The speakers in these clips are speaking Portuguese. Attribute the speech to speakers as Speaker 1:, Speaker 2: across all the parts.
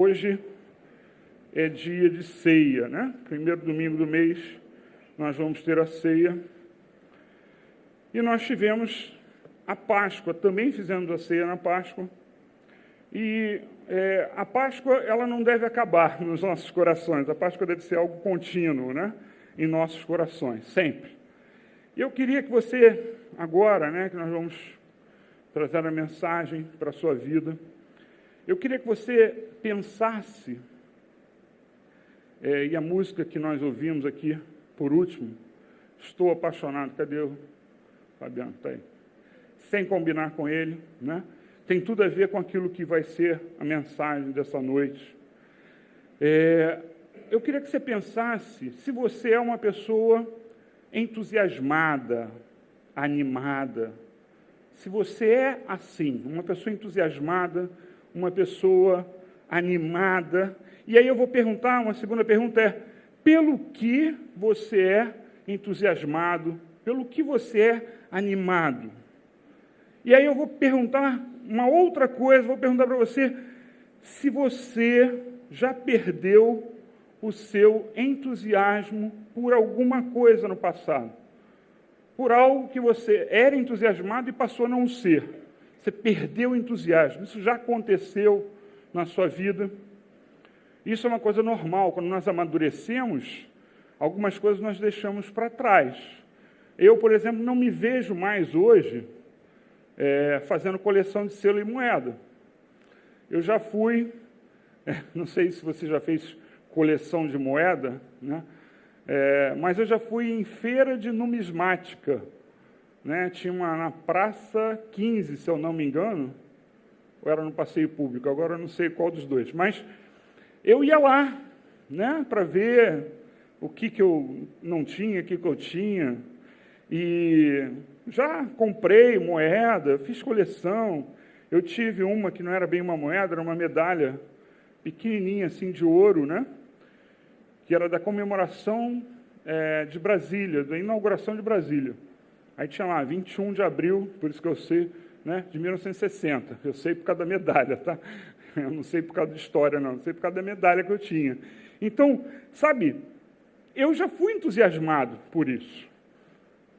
Speaker 1: Hoje é dia de ceia, né? Primeiro domingo do mês, nós vamos ter a ceia. E nós tivemos a Páscoa, também fizemos a ceia na Páscoa. E a Páscoa, ela não deve acabar nos nossos corações. A Páscoa deve ser algo contínuo, né? Em nossos corações, sempre. E eu queria que você, agora, né, que nós vamos trazer a mensagem para a sua vida, eu queria que você pensasse, e a música que nós ouvimos aqui, por último, Estou Apaixonado, cadê o Fabiano? Está aí. Sem combinar com ele, né? Tem tudo a ver com aquilo que vai ser a mensagem dessa noite. Eu queria que você pensasse se você é uma pessoa entusiasmada, animada, se você é assim, uma pessoa entusiasmada, uma pessoa animada. E aí eu vou perguntar, uma segunda pergunta é, pelo que você é entusiasmado, pelo que você é animado? E aí eu vou perguntar uma outra coisa, vou perguntar para você se você já perdeu o seu entusiasmo por alguma coisa no passado. Por algo que você era entusiasmado e passou a não ser. Você perdeu o entusiasmo. Isso já aconteceu na sua vida. Isso é uma coisa normal. Quando nós amadurecemos, algumas coisas nós deixamos para trás. Eu, por exemplo, não me vejo mais hoje fazendo coleção de selo e moeda. Eu já fui, não sei se você já fez coleção de moeda, né? Mas eu já fui em feira de numismática, né? Tinha uma na Praça 15, se eu não me engano, ou era no passeio público, agora eu não sei qual dos dois, mas eu ia lá, né, para ver o que eu não tinha, o que eu tinha, e já comprei moeda, fiz coleção. Eu tive uma que não era bem uma moeda, era uma medalha pequenininha, assim, de ouro, né, que era da comemoração de Brasília, da inauguração de Brasília. Aí tinha lá, 21 de abril, por isso que eu sei, né, de 1960. Eu sei por causa da medalha, tá? Eu não sei por causa de história, não. Eu sei por causa da medalha que eu tinha. Então, sabe, eu já fui entusiasmado por isso.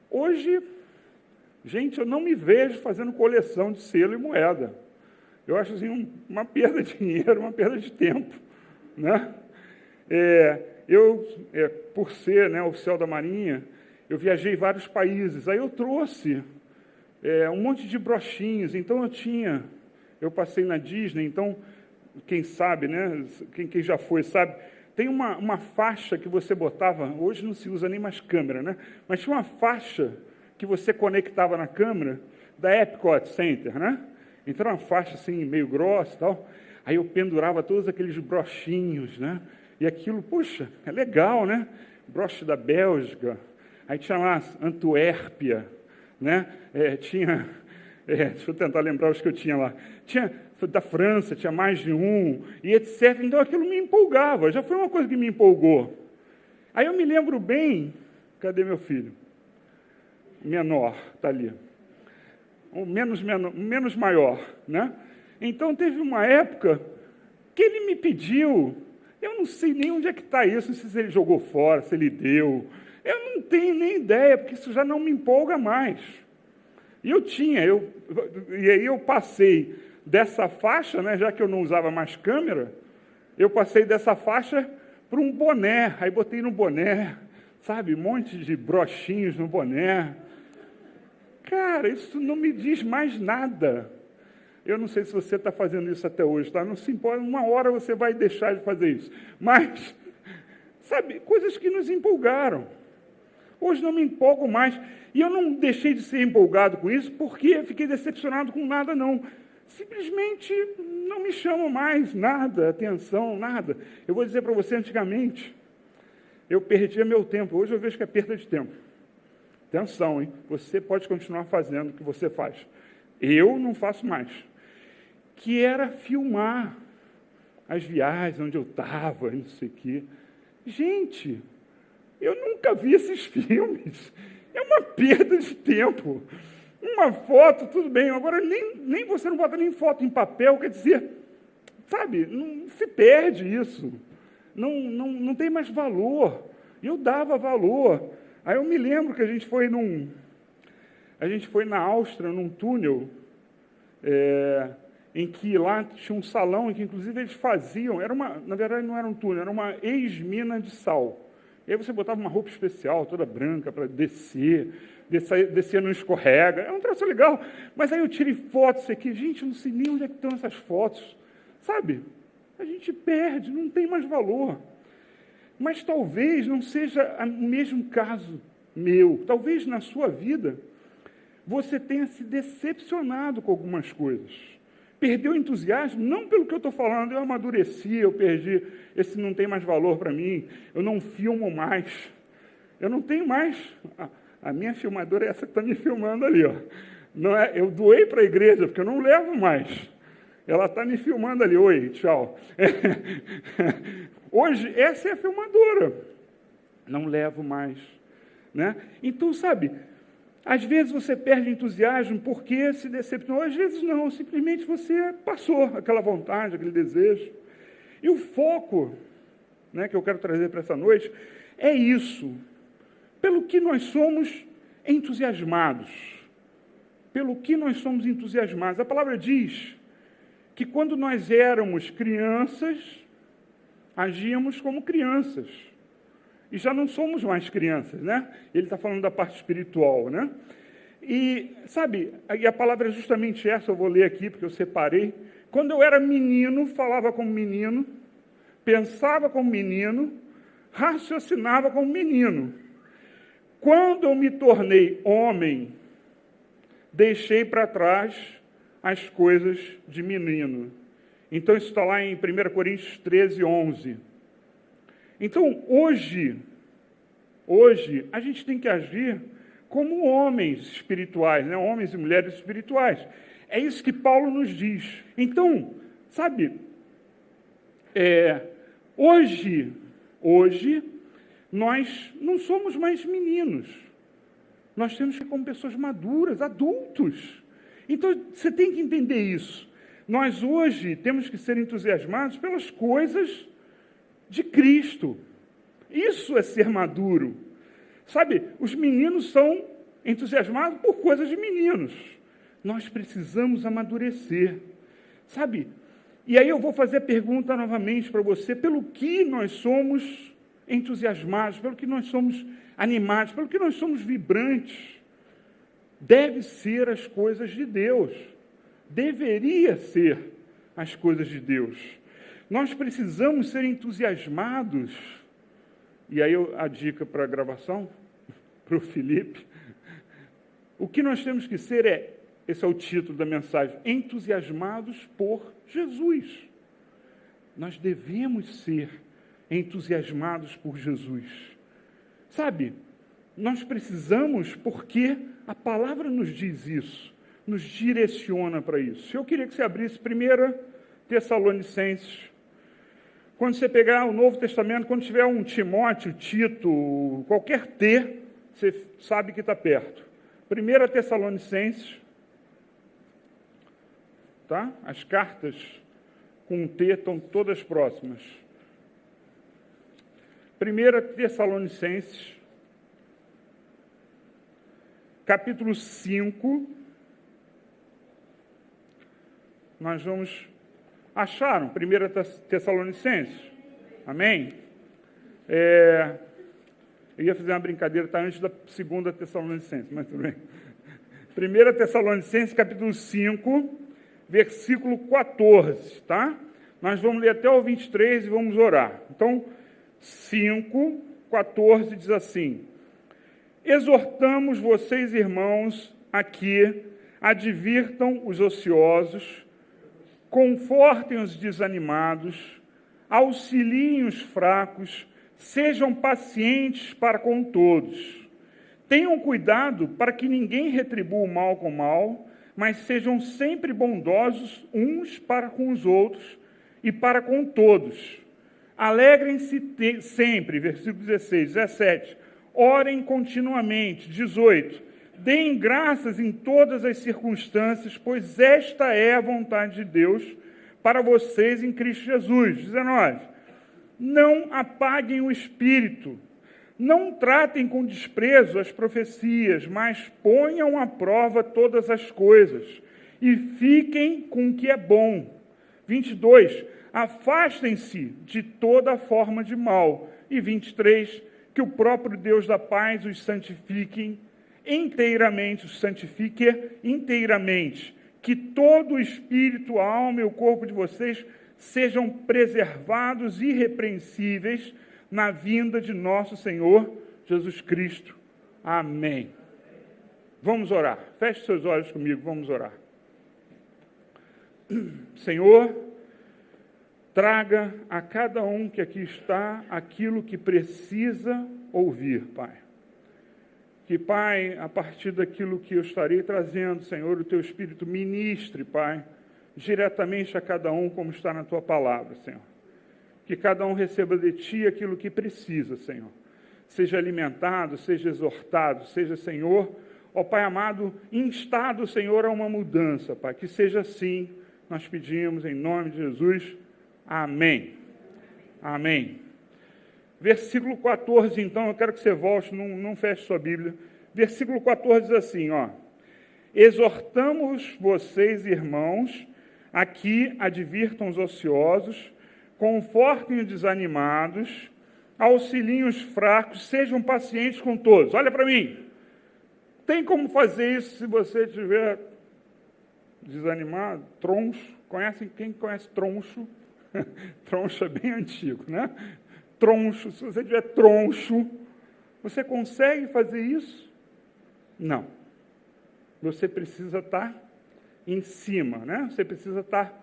Speaker 1: Hoje, gente, eu não me vejo fazendo coleção de selo e moeda. Eu acho assim uma perda de dinheiro, uma perda de tempo, né? Por ser, né, oficial da Marinha, eu viajei vários países. Aí eu trouxe um monte de brochinhos. Então eu passei na Disney. Então, quem sabe, né? Quem já foi sabe. Tem uma faixa que você botava. Hoje não se usa nem mais câmera, né? Mas tinha uma faixa que você conectava na câmera da Epcot Center, né? Então era uma faixa assim meio grossa e tal. Aí eu pendurava todos aqueles brochinhos, né? E aquilo, puxa, é legal, né? Broche da Bélgica. Aí tinha lá Antuérpia, né? Deixa eu tentar lembrar os que eu tinha lá. Tinha da França, tinha mais de um, e etc. Então aquilo me empolgava, já foi uma coisa que me empolgou. Aí eu me lembro bem, cadê meu filho? Menor, está ali. O menos maior, né? Então teve uma época que ele me pediu, eu não sei nem onde é que está isso, não sei se ele jogou fora, se ele deu. Eu não tenho nem ideia, porque isso já não me empolga mais. E e aí eu passei dessa faixa, né, já que eu não usava mais câmera, eu passei dessa faixa para um boné. Aí botei no boné, sabe, um monte de brochinhos no boné. Cara, isso não me diz mais nada. Eu não sei se você está fazendo isso até hoje, tá? Não se importa, uma hora você vai deixar de fazer isso. Mas, sabe, coisas que nos empolgaram. Hoje não me empolgo mais. E eu não deixei de ser empolgado com isso porque fiquei decepcionado com nada, não. Simplesmente não me chama mais nada, atenção, nada. Eu vou dizer para você, antigamente, eu perdia meu tempo. Hoje eu vejo que é perda de tempo. Atenção, hein? Você pode continuar fazendo o que você faz. Eu não faço mais. Que era filmar as viagens onde eu estava, não sei o quê. Gente, eu nunca vi esses filmes. É uma perda de tempo. Uma foto, tudo bem. Agora, nem você não bota nem foto em papel, quer dizer, sabe, não se perde isso. Não tem mais valor. E eu dava valor. Aí eu me lembro que a gente foi na Áustria, num túnel, em que lá tinha um salão em que, inclusive, eles faziam, na verdade, não era um túnel, era uma ex-mina de sal. E aí você botava uma roupa especial, toda branca, para descer não escorrega. É um troço legal. Mas aí eu tirei fotos aqui. Gente, eu não sei nem onde é que estão essas fotos. Sabe? A gente perde, não tem mais valor. Mas talvez não seja o mesmo caso meu. Talvez na sua vida você tenha se decepcionado com algumas coisas. Perdeu o entusiasmo, não pelo que eu estou falando, eu amadureci, eu perdi, esse não tem mais valor para mim, eu não filmo mais, eu não tenho mais, a minha filmadora é essa que está me filmando ali, ó. Não é, eu doei para a igreja, porque eu não levo mais, ela está me filmando ali, oi, tchau. Hoje, essa é a filmadora, não levo mais, né? Então, sabe, às vezes você perde entusiasmo porque se decepcionou, às vezes não, simplesmente você passou aquela vontade, aquele desejo. E o foco, né, que eu quero trazer para essa noite é isso, pelo que nós somos entusiasmados. Pelo que nós somos entusiasmados. A palavra diz que quando nós éramos crianças, agíamos como crianças. E já não somos mais crianças, né? Ele está falando da parte espiritual, né? E, sabe, e a palavra é justamente essa, eu vou ler aqui, porque eu separei. Quando eu era menino, falava como menino, pensava como menino, raciocinava como menino. Quando eu me tornei homem, deixei para trás as coisas de menino. Então, isso está lá em 1 Coríntios 13, 11. Então, hoje, a gente tem que agir como homens espirituais, né? Homens e mulheres espirituais. É isso que Paulo nos diz. Então, sabe, hoje, nós não somos mais meninos. Nós temos que ser como pessoas maduras, adultos. Então, você tem que entender isso. Nós hoje temos que ser entusiasmados pelas coisas de Cristo. Isso é ser maduro. Sabe, os meninos são entusiasmados por coisas de meninos. Nós precisamos amadurecer. Sabe? E aí eu vou fazer a pergunta novamente para você, pelo que nós somos entusiasmados, pelo que nós somos animados, pelo que nós somos vibrantes. Deve ser as coisas de Deus. Deveria ser as coisas de Deus. Nós precisamos ser entusiasmados. E aí a dica para a gravação, para o Felipe. O que nós temos que ser esse é o título da mensagem, entusiasmados por Jesus. Nós devemos ser entusiasmados por Jesus. Sabe, nós precisamos, porque a palavra nos diz isso, nos direciona para isso. Eu queria que você abrisse 1 Tessalonicenses. Quando você pegar o Novo Testamento, quando tiver um Timóteo, Tito, qualquer T, você sabe que está perto. 1 Tessalonicenses, tá? As cartas com T estão todas próximas. 1 Tessalonicenses, capítulo 5, nós vamos... Acharam? 1 Tessalonicenses? Amém? Eu ia fazer uma brincadeira, está antes da 2 Tessalonicenses, mas tudo bem. 1 Tessalonicenses, capítulo 5, versículo 14, tá? Nós vamos ler até o 23 e vamos orar. Então, 5, 14 diz assim: exortamos vocês, irmãos, a que advirtam os ociosos, confortem os desanimados, auxiliem os fracos, sejam pacientes para com todos. Tenham cuidado para que ninguém retribua o mal com o mal, mas sejam sempre bondosos uns para com os outros e para com todos. Alegrem-se sempre, versículo 16, 17. Orem continuamente, 18. Deem graças em todas as circunstâncias, pois esta é a vontade de Deus para vocês em Cristo Jesus. 19. Não apaguem o espírito. Não tratem com desprezo as profecias, mas ponham à prova todas as coisas e fiquem com o que é bom. 22. Afastem-se de toda forma de mal. E 23. Que o próprio Deus da paz os santifique inteiramente, que todo o espírito, a alma e o corpo de vocês sejam preservados irrepreensíveis na vinda de nosso Senhor Jesus Cristo. Amém. Vamos orar. Feche seus olhos comigo, vamos orar. Senhor, traga a cada um que aqui está aquilo que precisa ouvir, Pai. Que, Pai, a partir daquilo que eu estarei trazendo, Senhor, o Teu Espírito ministre, Pai, diretamente a cada um, como está na Tua palavra, Senhor. Que cada um receba de Ti aquilo que precisa, Senhor. Seja alimentado, seja exortado, seja, Senhor, ó Pai amado, instado, Senhor, a uma mudança, Pai. Que seja assim, nós pedimos em nome de Jesus. Amém. Amém. Versículo 14, então, eu quero que você volte, não feche sua Bíblia. Versículo 14 diz assim, ó. Exortamos vocês, irmãos, aqui advirtam os ociosos, confortem os desanimados, auxiliem os fracos, sejam pacientes com todos. Olha para mim. Tem como fazer isso se você estiver desanimado? Troncho. Quem conhece troncho? Troncho é bem antigo, né? Troncho, se você tiver troncho, você consegue fazer isso? Não. Você precisa estar em cima, né? Você precisa estar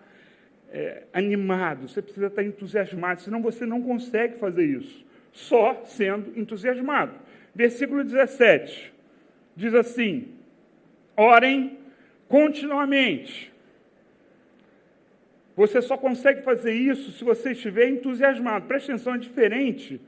Speaker 1: animado, você precisa estar entusiasmado, senão você não consegue fazer isso, só sendo entusiasmado. Versículo 17, diz assim, orem continuamente. Você só consegue fazer isso se você estiver entusiasmado. Preste atenção, é diferente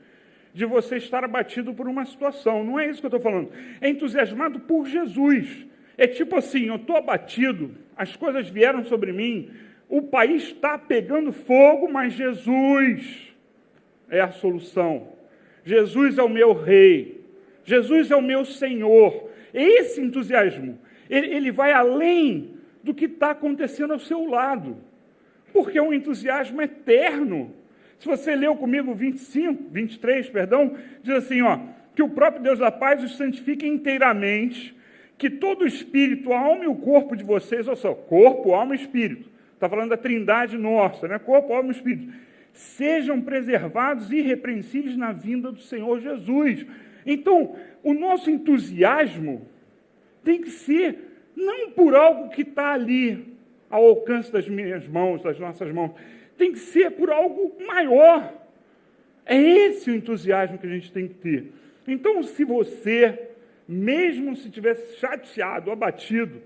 Speaker 1: de você estar abatido por uma situação. Não é isso que eu estou falando. É entusiasmado por Jesus. É tipo assim, eu estou abatido, as coisas vieram sobre mim, o país está pegando fogo, mas Jesus é a solução. Jesus é o meu rei. Jesus é o meu Senhor. Esse entusiasmo, ele vai além do que está acontecendo ao seu lado. Porque é um entusiasmo eterno. Se você leu comigo 23, diz assim, ó, que o próprio Deus da paz os santifique inteiramente, que todo o espírito, a alma e o corpo de vocês, olha só, corpo, alma e espírito, está falando da trindade nossa, né? Corpo, alma e espírito, sejam preservados irrepreensíveis na vinda do Senhor Jesus. Então, o nosso entusiasmo tem que ser, não por algo que está ali, ao alcance das minhas mãos, das nossas mãos, tem que ser por algo maior. É esse o entusiasmo que a gente tem que ter. Então, se você, mesmo se estiver chateado, abatido,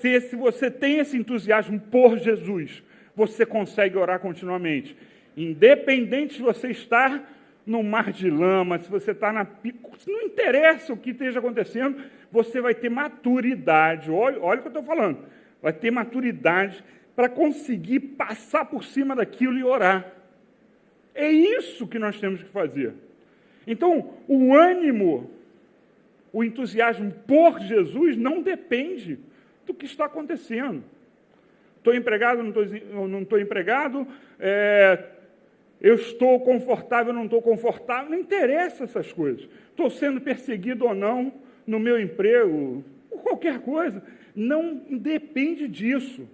Speaker 1: se você tem esse entusiasmo por Jesus, você consegue orar continuamente. Independente de você estar no mar de lama, se você está não interessa o que esteja acontecendo, você vai ter maturidade. Olha o que eu estou falando. Vai ter maturidade para conseguir passar por cima daquilo e orar. É isso que nós temos que fazer. Então, o ânimo, o entusiasmo por Jesus não depende do que está acontecendo. Estou empregado, não estou empregado, eu estou confortável, não estou confortável, não interessa essas coisas. Estou sendo perseguido ou não no meu emprego, ou qualquer coisa. Não depende disso.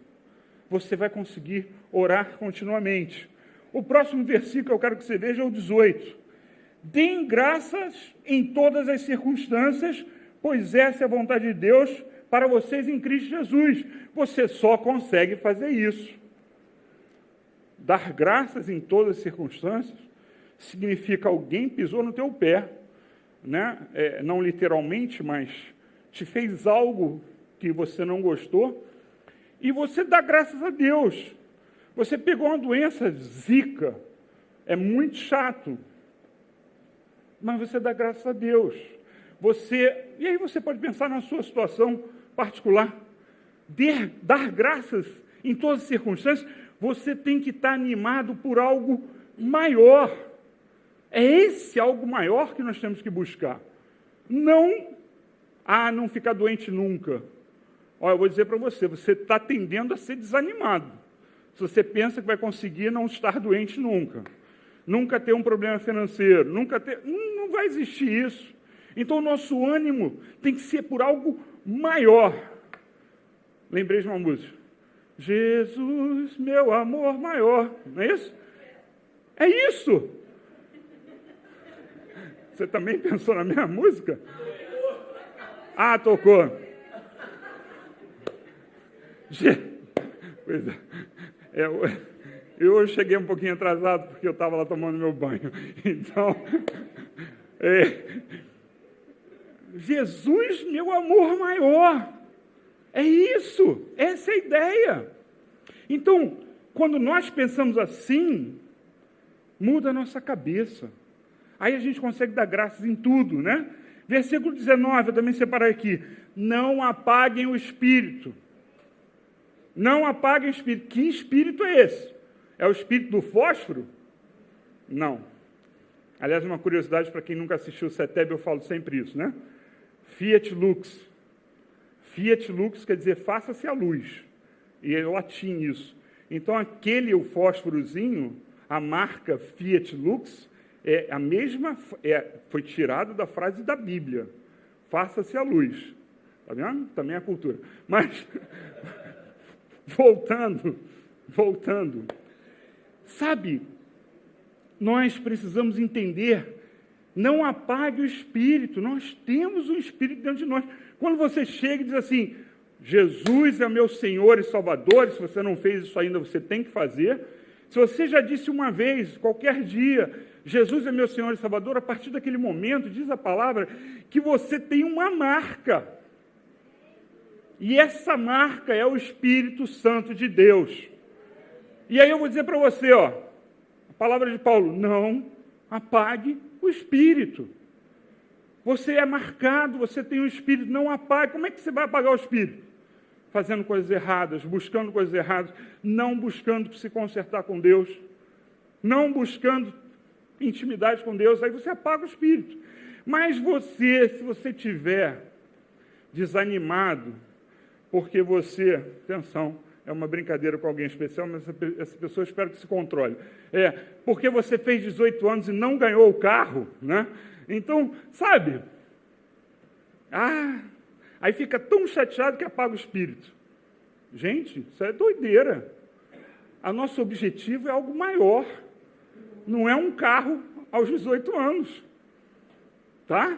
Speaker 1: Você vai conseguir orar continuamente. O próximo versículo que eu quero que você veja é o 18. Deem graças em todas as circunstâncias, pois essa é a vontade de Deus para vocês em Cristo Jesus. Você só consegue fazer isso. Dar graças em todas as circunstâncias significa alguém pisou no teu pé, né? Não literalmente, mas te fez algo que você não gostou, e você dá graças a Deus. Você pegou uma doença, zika, é muito chato, mas você dá graças a Deus. E aí você pode pensar na sua situação particular, dar graças em todas as circunstâncias, Você tem que estar animado por algo maior. É esse algo maior que nós temos que buscar. Não ficar doente nunca. Olha, eu vou dizer para você está tendendo a ser desanimado. Se você pensa que vai conseguir não estar doente nunca. Nunca ter um problema financeiro, não vai existir isso. Então, o nosso ânimo tem que ser por algo maior. Lembrei de uma música. Jesus, meu amor maior. Não é isso? É isso. Você também pensou na minha música? Ah, tocou. Pois é. Eu hoje cheguei um pouquinho atrasado, porque eu estava lá tomando meu banho. Então, Jesus, meu amor maior. É isso, essa é a ideia. Então, quando nós pensamos assim, muda a nossa cabeça. Aí a gente consegue dar graças em tudo, né? Versículo 19, eu também separei aqui. Não apaguem o espírito. Não apaguem o espírito. Que espírito é esse? É o espírito do fósforo? Não. Aliás, uma curiosidade para quem nunca assistiu o CETEB, eu falo sempre isso, né? Fiat Lux. Fiat Lux quer dizer faça-se a luz. E é latim isso. Então, o fósforozinho, a marca Fiat Lux, é a mesma, foi tirado da frase da Bíblia. Faça-se a luz. Está vendo? Também é a cultura. Mas, voltando. Sabe, nós precisamos entender, não apague o Espírito, nós temos o Espírito dentro de nós. Quando você chega e diz assim, Jesus é meu Senhor e Salvador, e se você não fez isso ainda, você tem que fazer. Se você já disse uma vez, qualquer dia, Jesus é meu Senhor e Salvador, a partir daquele momento, diz a palavra, que você tem uma marca. E essa marca é o Espírito Santo de Deus. E aí eu vou dizer para você, a palavra de Paulo, não apague o Espírito. Você é marcado, você tem o Espírito, não apague. Como é que você vai apagar o Espírito? Fazendo coisas erradas, buscando coisas erradas, não buscando se consertar com Deus, não buscando intimidade com Deus, aí você apaga o Espírito. Mas se você tiver desanimado, porque você, atenção, é uma brincadeira com alguém especial, mas essa pessoa espero que se controle. Porque você fez 18 anos e não ganhou o carro, né? Então, sabe? Aí fica tão chateado que apaga o espírito. Gente, isso é doideira. O nosso objetivo é algo maior. Não é um carro aos 18 anos. Tá?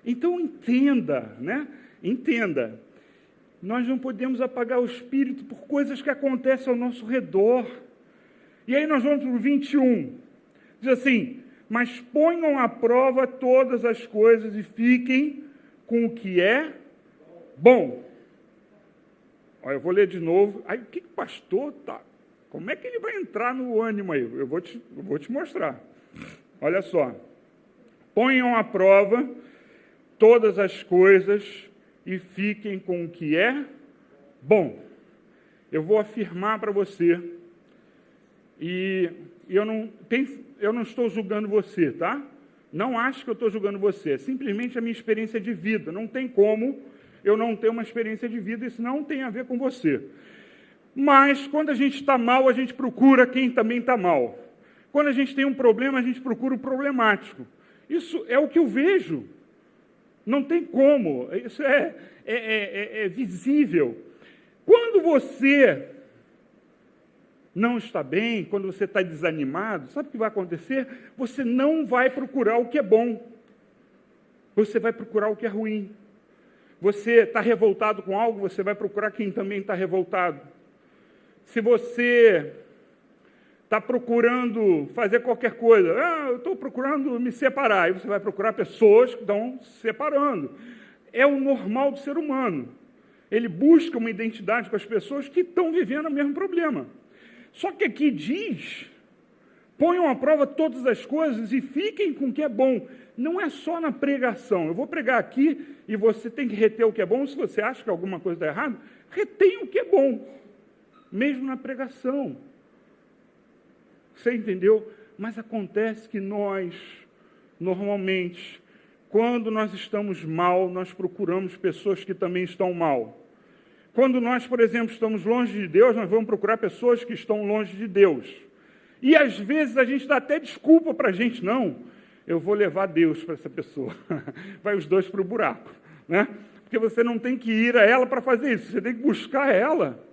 Speaker 1: Então, entenda, né? Entenda. Nós não podemos apagar o espírito por coisas que acontecem ao nosso redor. E aí nós vamos para o 21. Diz assim, mas ponham à prova todas as coisas e fiquem com o que é bom. Olha, eu vou ler de novo. Aí, o que o pastor está? Como é que ele vai entrar no ânimo aí? Eu vou te mostrar. Olha só. Ponham à prova todas as coisas e fiquem com o que é bom. Eu vou afirmar para você, e eu não estou julgando você, tá? Não acho que eu estou julgando você, é simplesmente a minha experiência de vida. Não tem como eu não ter uma experiência de vida, isso não tem a ver com você. Mas, quando a gente está mal, a gente procura quem também está mal. Quando a gente tem um problema, a gente procura o problemático. Isso é o que eu vejo. Não tem como, isso é visível. Quando você não está bem, quando você está desanimado, sabe o que vai acontecer? Você não vai procurar o que é bom. Você vai procurar o que é ruim. Você está revoltado com algo, você vai procurar quem também está revoltado. Se você está procurando fazer qualquer coisa, eu estou procurando me separar, aí você vai procurar pessoas que estão se separando. É o normal do ser humano. Ele busca uma identidade com as pessoas que estão vivendo o mesmo problema. Só que aqui diz, ponham à prova todas as coisas e fiquem com o que é bom. Não é só na pregação. Eu vou pregar aqui e você tem que reter o que é bom. Se você acha que alguma coisa está errada, retenha o que é bom. Mesmo na pregação. Você entendeu? Mas acontece que nós, normalmente, quando nós estamos mal, nós procuramos pessoas que também estão mal. Quando nós, por exemplo, estamos longe de Deus, nós vamos procurar pessoas que estão longe de Deus. E às vezes a gente dá até desculpa para a gente, não, eu vou levar Deus para essa pessoa. Vai os dois para o buraco, né? Porque você não tem que ir a ela para fazer isso, você tem que buscar ela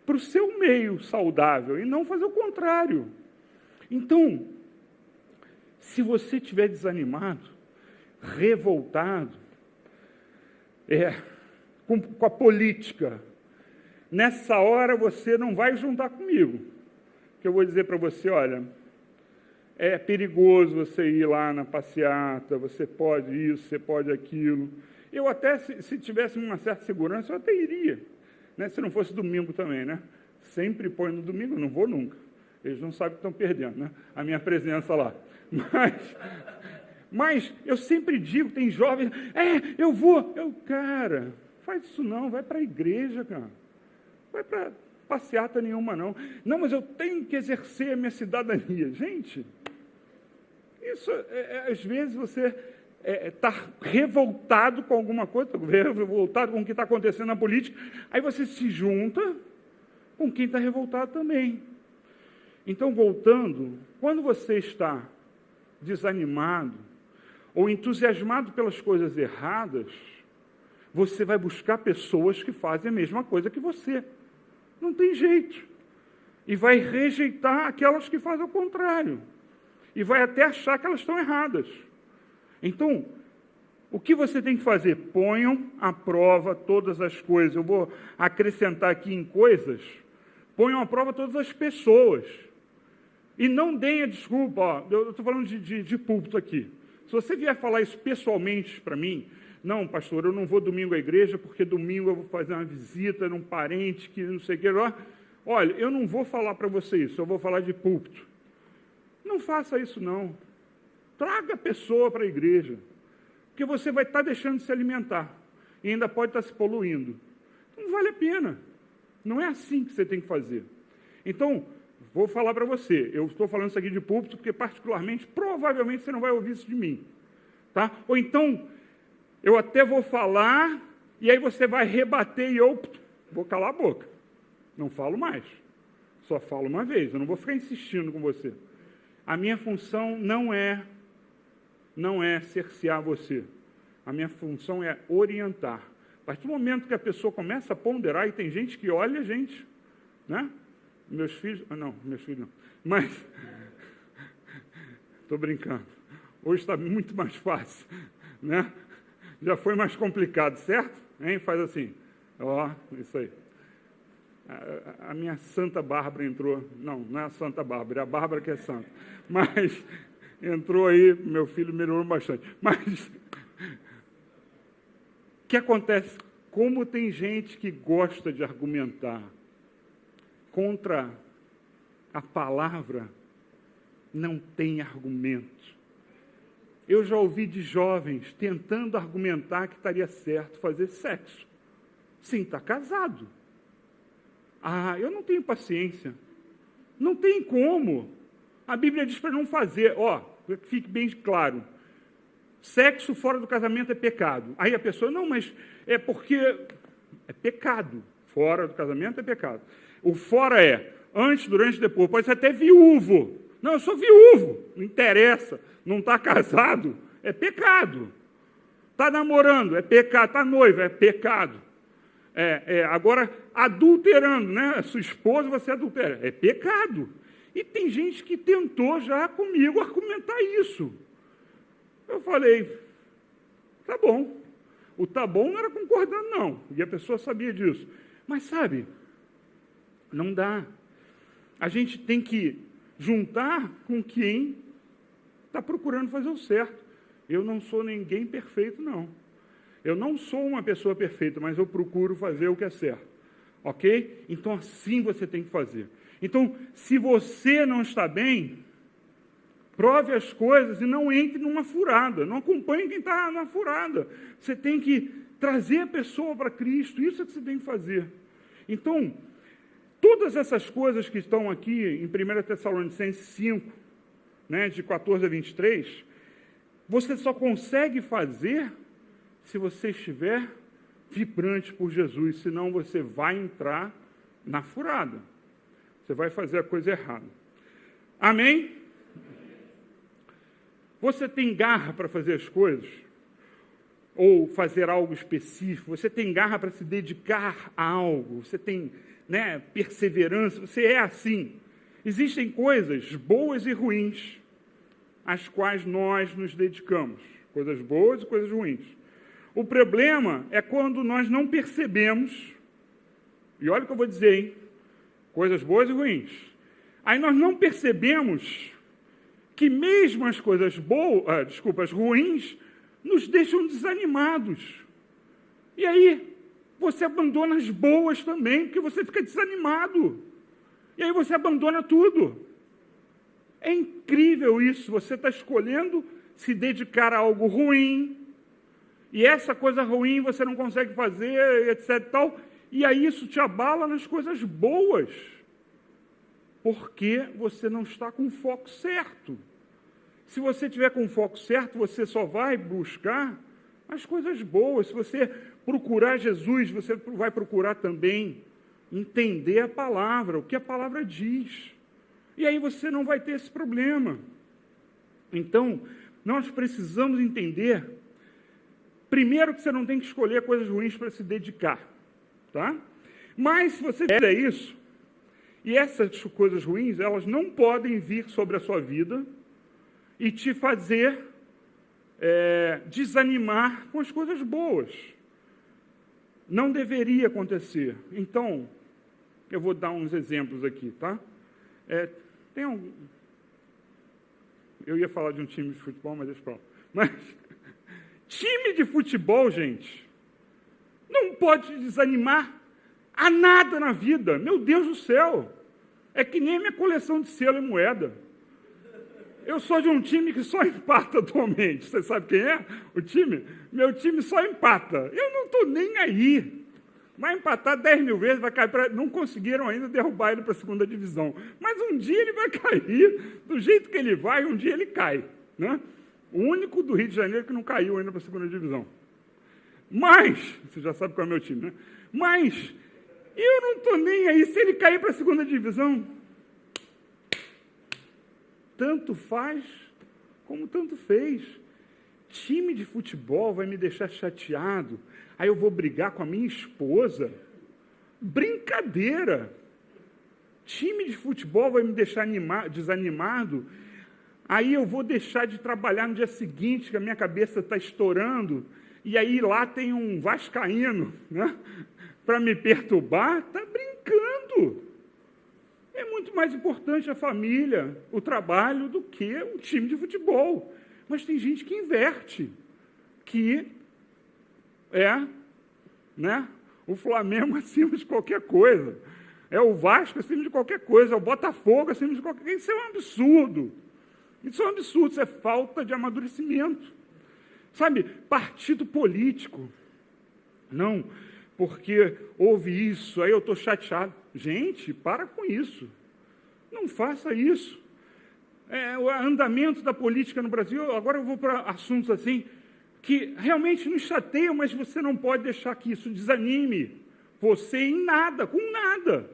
Speaker 1: para o seu meio saudável e não fazer o contrário. Então, se você estiver desanimado, revoltado, com a política, nessa hora você não vai juntar comigo. Que eu vou dizer para você, olha, é perigoso você ir lá na passeata, você pode isso, você pode aquilo. Eu até, se tivesse uma certa segurança, eu até iria, né? Se não fosse domingo também, né? Sempre põe no domingo, eu não vou nunca. Eles não sabem que estão perdendo, né? A minha presença lá. Mas eu sempre digo, tem jovens, eu vou. Cara, faz isso não, vai para a igreja, cara. Vai para passeata nenhuma, não. Não, mas eu tenho que exercer a minha cidadania. Gente, isso, às vezes você está revoltado com alguma coisa, revoltado com o que está acontecendo na política, aí você se junta com quem está revoltado também. Então, voltando, quando você está desanimado ou entusiasmado pelas coisas erradas, você vai buscar pessoas que fazem a mesma coisa que você. Não tem jeito. E vai rejeitar aquelas que fazem o contrário. E vai até achar que elas estão erradas. Então, o que você tem que fazer? Ponham à prova todas as coisas. Eu vou acrescentar aqui em coisas. Ponham à prova todas as pessoas. E não deem a desculpa. Eu estou falando de púlpito aqui. Se você vier falar isso pessoalmente para mim, não, pastor, eu não vou domingo à igreja, porque domingo eu vou fazer uma visita num parente que não sei o que. Olha, eu não vou falar para você isso, eu vou falar de púlpito. Não faça isso, não. Traga a pessoa para a igreja, porque você vai estar deixando de se alimentar e ainda pode estar se poluindo. Não vale a pena. Não é assim que você tem que fazer. Então, vou falar para você, eu estou falando isso aqui de púlpito, porque particularmente, provavelmente você não vai ouvir isso de mim. Tá? Ou então, eu até vou falar, e aí você vai rebater e eu vou calar a boca. Não falo mais. Só falo uma vez, eu não vou ficar insistindo com você. A minha função não é cercear você. A minha função é orientar. A partir do momento que a pessoa começa a ponderar, e tem gente que olha a gente, né? Meus filhos não, mas estou brincando. Hoje está muito mais fácil, né? Já foi mais complicado, certo? Hein? Faz assim, isso aí. A minha Santa Bárbara entrou, não é a Santa Bárbara, é a Bárbara que é santa, mas entrou aí, meu filho melhorou bastante. Mas, o que acontece? Como tem gente que gosta de argumentar contra a palavra, não tem argumento. Eu já ouvi de jovens tentando argumentar que estaria certo fazer sexo. Sim, está casado. Eu não tenho paciência. Não tem como. A Bíblia diz para não fazer. Fique bem claro. Sexo fora do casamento é pecado. Aí a pessoa, não, mas é porque é pecado. Fora do casamento é pecado. O fora é antes, durante e depois. Pode ser até viúvo. Não, eu sou viúvo. Não interessa. Não está casado. É pecado. Está namorando. É pecado. Está noivo. É pecado. Agora, adulterando, né? A sua esposa, você adultera. É pecado. E tem gente que tentou já comigo argumentar isso. Eu falei, tá bom. O tá bom não era concordando, não. E a pessoa sabia disso. Mas, sabe, não dá. A gente tem que juntar com quem está procurando fazer o certo. Eu não sou ninguém perfeito, não. Eu não sou uma pessoa perfeita, mas eu procuro fazer o que é certo. Ok? Então, assim você tem que fazer. Então, se você não está bem, prove as coisas e não entre numa furada. Não acompanhe quem está na furada. Você tem que trazer a pessoa para Cristo. Isso é que você tem que fazer. Então, Todas essas coisas que estão aqui em 1 Tessalonicenses 5, né, de 14 a 23, você só consegue fazer se você estiver vibrante por Jesus, senão você vai entrar na furada. Você vai fazer a coisa errada. Amém? Você tem garra para fazer as coisas? Ou fazer algo específico? Você tem garra para se dedicar a algo? Você tem, né, perseverança? Você é assim. Existem coisas boas e ruins às quais nós nos dedicamos. Coisas boas e coisas ruins. O problema é quando nós não percebemos, e olha o que eu vou dizer, hein? Coisas boas e ruins. Aí nós não percebemos que mesmo as coisas boas, as ruins, nos deixam desanimados. E aí, você abandona as boas também, porque você fica desanimado. E aí você abandona tudo. É incrível isso, você está escolhendo se dedicar a algo ruim, e essa coisa ruim você não consegue fazer, etc. e tal, e aí isso te abala nas coisas boas, porque você não está com o foco certo. Se você tiver com o foco certo, você só vai buscar as coisas boas. Se você procurar Jesus, você vai procurar também entender a palavra, o que a palavra diz. E aí você não vai ter esse problema. Então, nós precisamos entender, primeiro, que você não tem que escolher coisas ruins para se dedicar, tá? Mas, se você fizer isso, e essas coisas ruins, elas não podem vir sobre a sua vida e te fazer desanimar com as coisas boas. Não deveria acontecer. Então, eu vou dar uns exemplos aqui, tá? Eu ia falar de um time de futebol, mas deixa pra lá. Mas, time de futebol, gente, não pode te desanimar a nada na vida. Meu Deus do céu! É que nem a minha coleção de selo e moeda. Eu sou de um time que só empata atualmente. Você sabe quem é o time? Meu time só empata. Eu não estou nem aí. Vai empatar 10 mil vezes, vai cair para... Não conseguiram ainda derrubar ele para a segunda divisão. Mas um dia ele vai cair. Do jeito que ele vai, um dia ele cai. Né? O único do Rio de Janeiro que não caiu ainda para a segunda divisão. Mas, você já sabe qual é o meu time, né? Mas, eu não estou nem aí. Se ele cair para a segunda divisão, tanto faz como tanto fez. Time de futebol vai me deixar chateado. Aí eu vou brigar com a minha esposa. Brincadeira. Time de futebol vai me deixar desanimado. Aí eu vou deixar de trabalhar no dia seguinte, que a minha cabeça está estourando. E aí lá tem um vascaíno, né, para me perturbar. Está brincando. É muito mais importante a família, o trabalho, do que o time de futebol. Mas tem gente que inverte, que né, o Flamengo acima de qualquer coisa, é o Vasco acima de qualquer coisa, é o Botafogo acima de qualquer coisa. Isso é um absurdo. Isso é um absurdo, isso é falta de amadurecimento. Sabe, partido político. Não, porque houve isso, aí eu estou chateado. Gente, para com isso. Não faça isso. O andamento da política no Brasil, agora eu vou para assuntos assim, que realmente nos chateiam, mas você não pode deixar que isso desanime você em nada, com nada.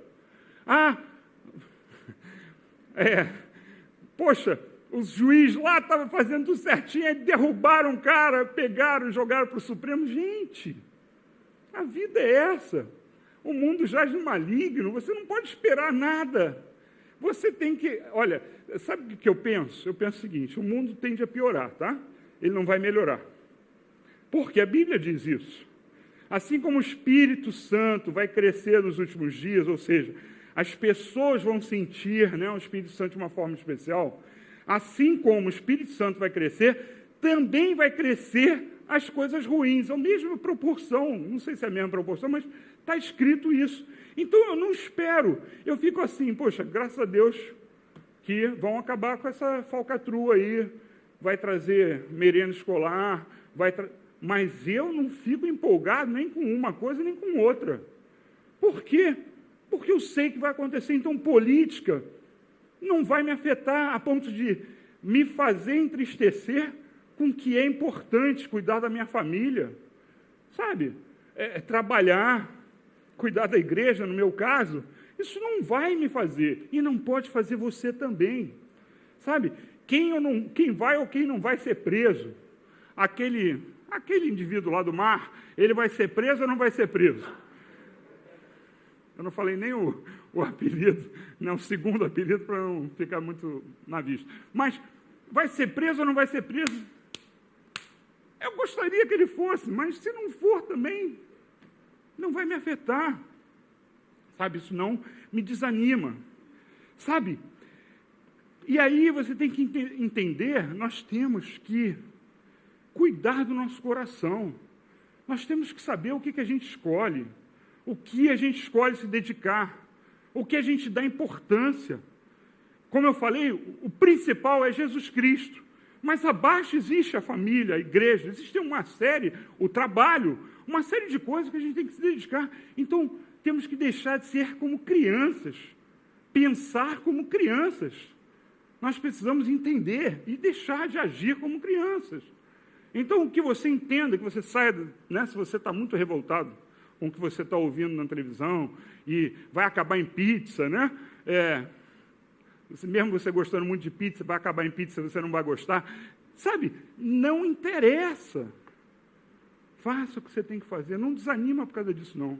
Speaker 1: Poxa, os juízes lá estavam fazendo tudo certinho, aí derrubaram o cara, pegaram, jogaram para o Supremo. Gente, a vida é essa. O mundo jaz no maligno, você não pode esperar nada. Você tem que... Olha, sabe o que eu penso? Eu penso o seguinte, o mundo tende a piorar, tá? Ele não vai melhorar. Porque a Bíblia diz isso. Assim como o Espírito Santo vai crescer nos últimos dias, ou seja, as pessoas vão sentir, né, o Espírito Santo de uma forma especial, assim como o Espírito Santo vai crescer, também vai crescer as coisas ruins, a mesma proporção, não sei se é a mesma proporção, mas está escrito isso. Então, eu não espero, eu fico assim, poxa, graças a Deus que vão acabar com essa falcatrua aí, vai trazer merenda escolar, mas eu não fico empolgado nem com uma coisa nem com outra. Por quê? porque eu sei que vai acontecer. Então, política não vai me afetar a ponto de me fazer entristecer com o que é importante, cuidar da minha família, sabe? Trabalhar, cuidar da igreja, no meu caso, isso não vai me fazer, e não pode fazer você também, sabe? Quem vai ou quem não vai ser preso? Aquele indivíduo lá do mar, ele vai ser preso ou não vai ser preso? Eu não falei nem o apelido, não, o segundo apelido, para não ficar muito na vista. Mas vai ser preso ou não vai ser preso? Eu gostaria que ele fosse, mas se não for também, não vai me afetar. Sabe, isso não me desanima. Sabe? E aí você tem que entender, nós temos que cuidar do nosso coração. Nós temos que saber o que a gente escolhe, o que a gente escolhe se dedicar, o que a gente dá importância. Como eu falei, o principal é Jesus Cristo. Mas abaixo existe a família, a igreja, existe o trabalho, uma série de coisas que a gente tem que se dedicar. Então, temos que deixar de ser como crianças, pensar como crianças. Nós precisamos entender e deixar de agir como crianças. Então, que você entenda, que você saia, né, se você está muito revoltado com o que você está ouvindo na televisão e vai acabar em pizza, né? Mesmo você gostando muito de pizza, vai acabar em pizza, você não vai gostar. Sabe, não interessa. Faça o que você tem que fazer. Não desanima por causa disso, não.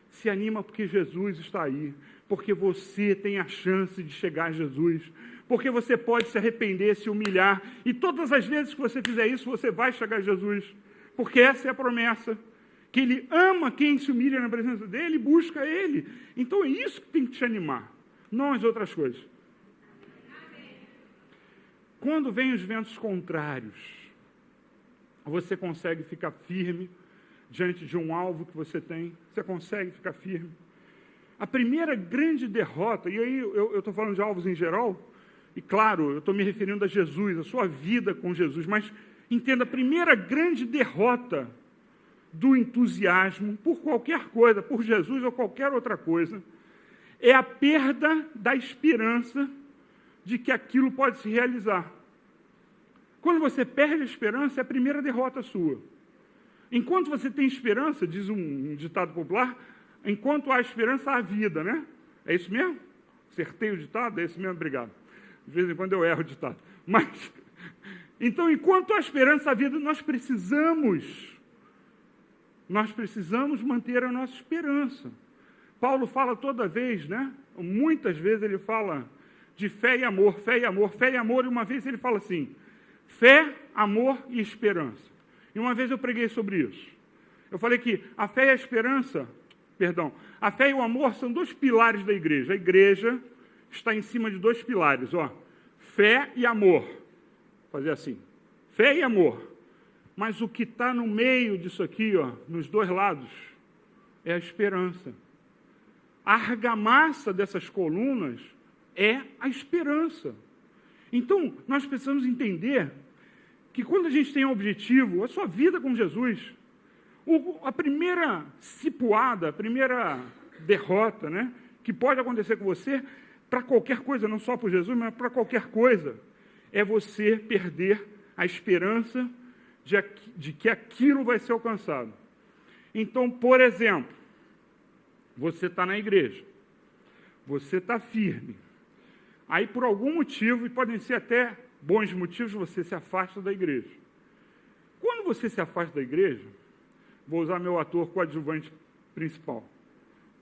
Speaker 1: Se anima porque Jesus está aí. Porque você tem a chance de chegar a Jesus. Porque você pode se arrepender, se humilhar. E todas as vezes que você fizer isso, você vai chegar a Jesus. Porque essa é a promessa. Que Ele ama quem se humilha na presença dEle e busca Ele. Então é isso que tem que te animar. Não as outras coisas. Quando vêm os ventos contrários, você consegue ficar firme diante de um alvo que você tem? Você consegue ficar firme? A primeira grande derrota, e aí eu estou falando de alvos em geral, e claro, eu estou me referindo a Jesus, a sua vida com Jesus, mas entenda, a primeira grande derrota do entusiasmo por qualquer coisa, por Jesus ou qualquer outra coisa, é a perda da esperança de que aquilo pode se realizar. Quando você perde a esperança, é a primeira derrota sua. Enquanto você tem esperança, diz um ditado popular, enquanto há esperança, há vida, né? É isso mesmo? Acertei o ditado? É isso mesmo? Obrigado. De vez em quando eu erro o ditado. Mas, então, enquanto há esperança, há vida, nós precisamos manter a nossa esperança. Paulo fala toda vez, né? Muitas vezes ele fala de fé e amor, fé e amor, fé e amor, e uma vez ele fala assim, fé, amor e esperança. E uma vez eu preguei sobre isso. Eu falei que a fé e a esperança, a fé e o amor são dois pilares da igreja. A igreja está em cima de dois pilares, fé e amor. Vou fazer assim, fé e amor. Mas o que está no meio disso aqui, nos dois lados, é a esperança. A argamassa dessas colunas é a esperança. Então, nós precisamos entender que quando a gente tem um objetivo, a sua vida com Jesus, a primeira cipuada, a primeira derrota, né, que pode acontecer com você, para qualquer coisa, não só por Jesus, mas para qualquer coisa, é você perder a esperança de que aquilo vai ser alcançado. Então, por exemplo, você está na igreja, você está firme, aí por algum motivo, e podem ser até bons motivos, você se afasta da igreja. Quando você se afasta da igreja, vou usar meu ator coadjuvante principal.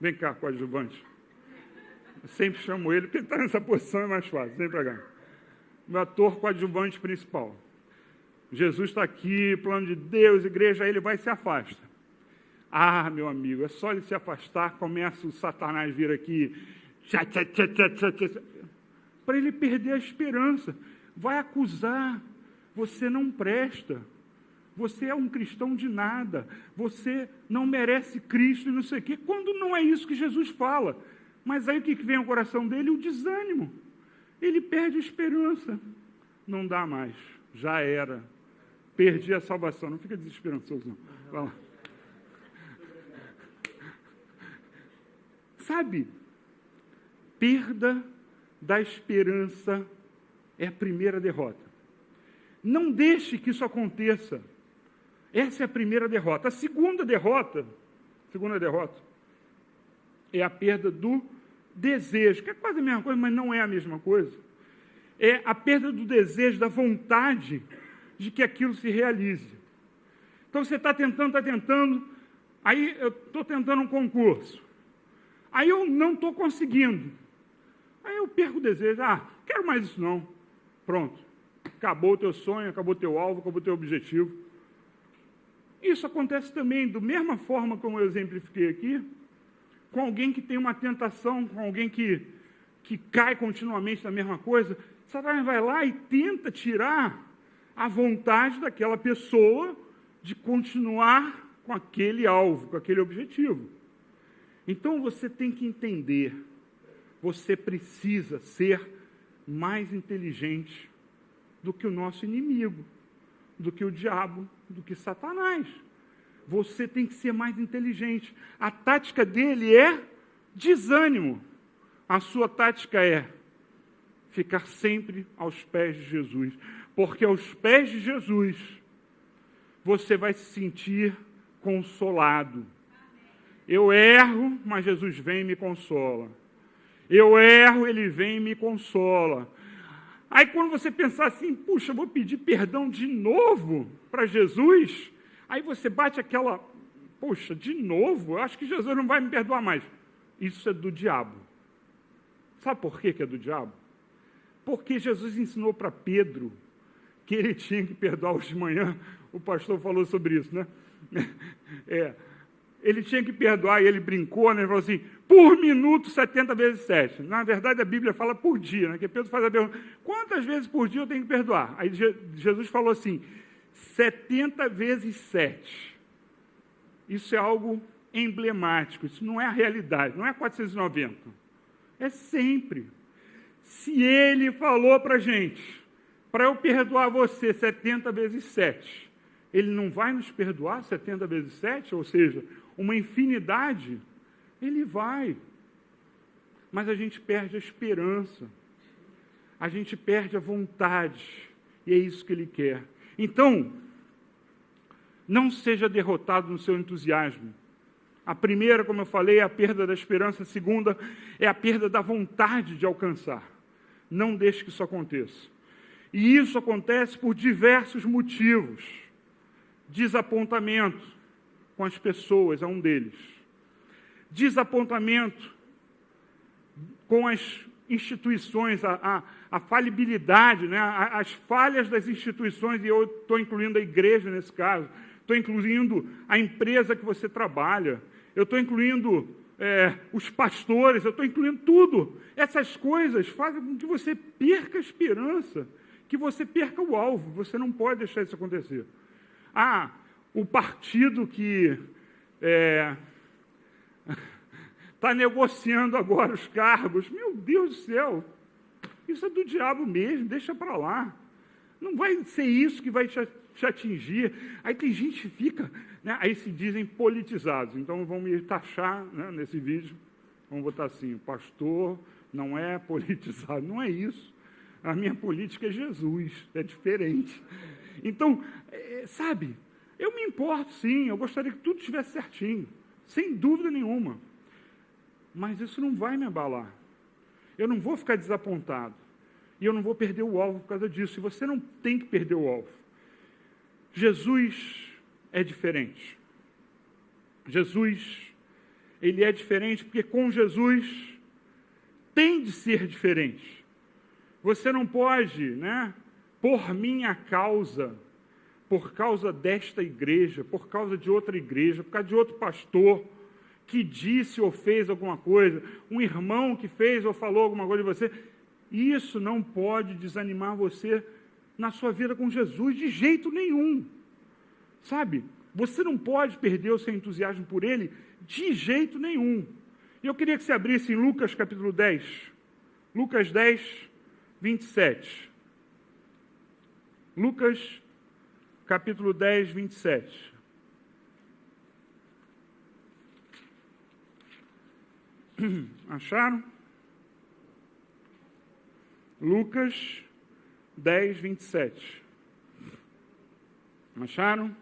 Speaker 1: Vem cá, coadjuvante. Eu sempre chamo ele, porque ele está nessa posição, é mais fácil. Vem para cá. Meu ator coadjuvante principal. Jesus está aqui, plano de Deus, igreja, aí ele vai e se afasta. Ah, meu amigo, é só ele se afastar, começa o Satanás vir aqui, para ele perder a esperança. Vai acusar, você não presta, você é um cristão de nada, você não merece Cristo e não sei o quê, quando não é isso que Jesus fala. Mas aí o que vem ao coração dele? O desânimo. Ele perde a esperança. Não dá mais, já era. Perdi a salvação. Não fica desesperançoso, não. Vai lá. Sabe, perda da esperança é a primeira derrota. Não deixe que isso aconteça. Essa é a primeira derrota. A segunda derrota é a perda do desejo, que é quase a mesma coisa, mas não é a mesma coisa. É a perda do desejo, da vontade de que aquilo se realize. Então você está tentando, aí eu estou tentando um concurso. Aí eu não estou conseguindo. Aí eu perco o desejo. Quero mais isso não. Pronto. Acabou o teu sonho, acabou o teu alvo, acabou o teu objetivo. Isso acontece também, da mesma forma como eu exemplifiquei aqui, com alguém que tem uma tentação, com alguém que cai continuamente na mesma coisa. Satanás vai lá e tenta tirar a vontade daquela pessoa de continuar com aquele alvo, com aquele objetivo. Então você tem que entender, você precisa ser mais inteligente do que o nosso inimigo, do que o diabo, do que Satanás. Você tem que ser mais inteligente. A tática dele é desânimo. A sua tática é ficar sempre aos pés de Jesus. Porque aos pés de Jesus, você vai se sentir consolado. Eu erro, mas Jesus vem e me consola. Eu erro, ele vem e me consola. Aí quando você pensar assim, puxa, eu vou pedir perdão de novo para Jesus, aí você bate aquela, poxa, de novo? Eu acho que Jesus não vai me perdoar mais. Isso é do diabo. Sabe por que é do diabo? Porque Jesus ensinou para Pedro que ele tinha que perdoar hoje de manhã. O pastor falou sobre isso, né? Ele tinha que perdoar, e ele brincou, né? Ele falou assim, por minuto, 70 vezes 7. Na verdade, a Bíblia fala por dia, né? Que Pedro faz a pergunta, quantas vezes por dia eu tenho que perdoar? Aí Jesus falou assim, 70 vezes 7. Isso é algo emblemático, isso não é a realidade, não é 490. É sempre. Se ele falou para a gente, para eu perdoar você 70 vezes 7, ele não vai nos perdoar 70 vezes 7? Ou seja, uma infinidade? Ele vai. Mas a gente perde a esperança. A gente perde a vontade. E é isso que ele quer. Então, não seja derrotado no seu entusiasmo. A primeira, como eu falei, é a perda da esperança. A segunda é a perda da vontade de alcançar. Não deixe que isso aconteça. E isso acontece por diversos motivos. Desapontamento com as pessoas é um deles. Desapontamento com as instituições, a falibilidade, né? As falhas das instituições, e eu estou incluindo a igreja nesse caso, estou incluindo a empresa que você trabalha, eu estou incluindo os pastores, eu estou incluindo tudo. Essas coisas fazem com que você perca a esperança, que você perca o alvo. Você não pode deixar isso acontecer. O partido que está negociando agora os cargos, meu Deus do céu, isso é do diabo mesmo, deixa para lá. Não vai ser isso que vai te atingir. Aí tem gente que fica, né, aí se dizem politizados, então vão me taxar, né, nesse vídeo, vamos botar assim, o pastor não é politizado, não é isso. A minha política é Jesus, é diferente. Então, sabe, eu me importo sim, eu gostaria que tudo estivesse certinho, sem dúvida nenhuma. Mas isso não vai me abalar. Eu não vou ficar desapontado. E eu não vou perder o alvo por causa disso. E você não tem que perder o alvo. Jesus é diferente. Jesus, ele é diferente porque com Jesus tem de ser diferente. Você não pode, né, por minha causa, por causa desta igreja, por causa de outra igreja, por causa de outro pastor que disse ou fez alguma coisa, um irmão que fez ou falou alguma coisa de você, isso não pode desanimar você na sua vida com Jesus de jeito nenhum. Sabe? Você não pode perder o seu entusiasmo por Ele de jeito nenhum. E eu queria que você abrisse em Lucas capítulo 10. Lucas 10, 27. Lucas capítulo 10, 27. Acharam? Lucas 10, 27. Acharam?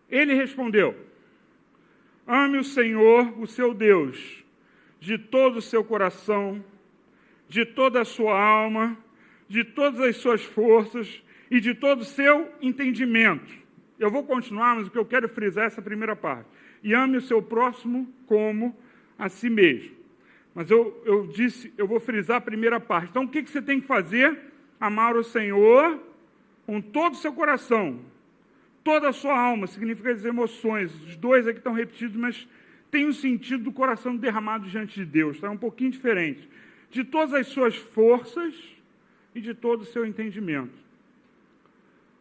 Speaker 1: Ele respondeu: ame o Senhor, o seu Deus, de todo o seu coração, de toda a sua alma, de todas as suas forças e de todo o seu entendimento. Eu vou continuar, mas o que eu quero frisar é essa primeira parte. E ame o seu próximo como a si mesmo. Mas eu disse, eu vou frisar a primeira parte. Então, o que você tem que fazer? Amar o Senhor com todo o seu coração, toda a sua alma, significa as emoções. Os dois aqui estão repetidos, mas tem o sentido do coração derramado diante de Deus. Tá? É um pouquinho diferente. De todas as suas forças e de todo o seu entendimento.